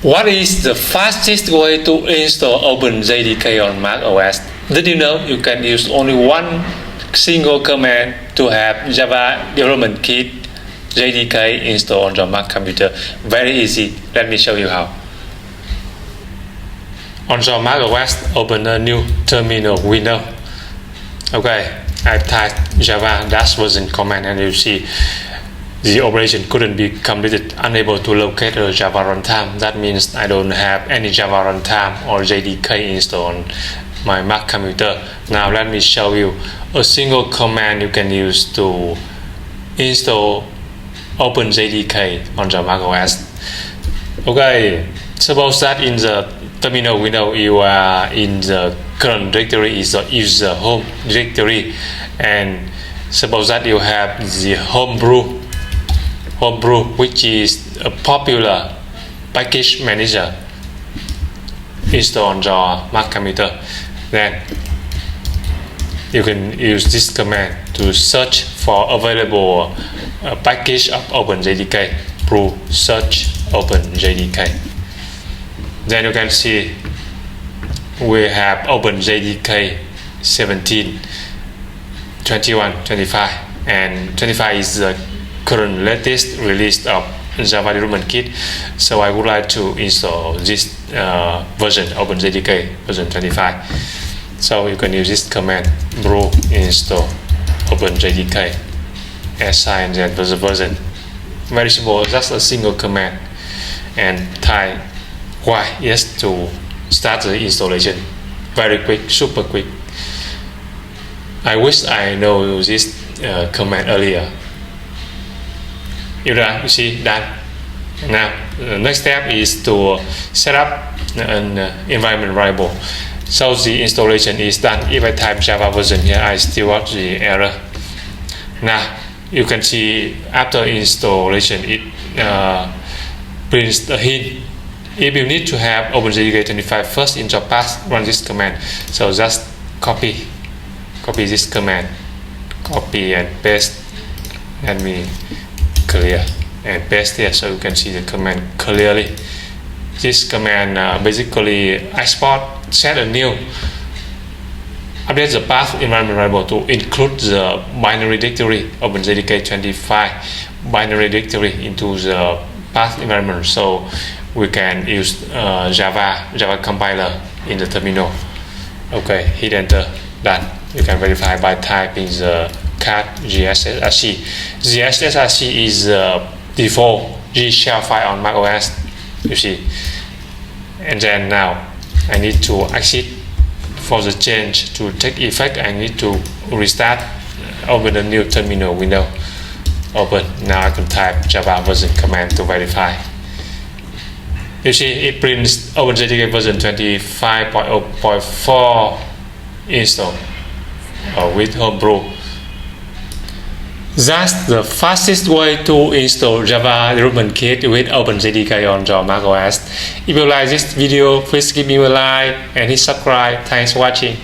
What is the fastest way to install OpenJDK on macOS? Did you know you can use only one single command to have Java Development Kit JDK installed on your Mac computer? Very easy. Let me show you how. On your macOS, open a new terminal window. Okay, I've typed Java -version command and you see the operation couldn't be completed, unable to locate a Java runtime. That means I don't have any Java runtime or JDK installed on my Mac computer. Now let me show you a single command you can use to install OpenJDK on your macOS. Okay, suppose that in the terminal window you are in the current directory is the user home directory, and suppose that you have the Homebrew, which is a popular package manager installed on your Mac computer. Then you can use this command to search for available package of OpenJDK. Brew search OpenJDK. Then you can see we have OpenJDK 17, 21, 25, and 25 is the current latest release of Java Development Kit. So I would like to install this version, OpenJDK version 25. So you can use this command, brew install OpenJDK, assign that version. Very simple, just a single command, and type yes to start the installation. Very quick, super quick. I wish I know this command earlier. You see done. Now the next step is to set up an environment variable. So the installation is done. If I type Java version here, I still got the error. Now you can see after installation it prints a hint. If you need to have OpenJDK 25 first in your path, run this command. So just copy this command, copy and paste. Let me clear and paste here so you can see the command clearly. This command basically export, set a new, update the path environment variable to include the binary directory OpenJDK 25 binary directory into the path environment, so we can use Java compiler in the terminal. Okay, hit enter. Done. You can verify by typing the cat gsrc. gsrc is the default G shell file on macOS. You see. And then now I need to exit. For the change to take effect, I need to restart. Open the new terminal window. Open. Now I can type Java version command to verify. You see it prints OpenJDK version 25.0.4 install with Homebrew. That's the fastest way to install Java Development Kit with OpenJDK on your macOS. If you like this video, please give me a like and hit subscribe. Thanks for watching.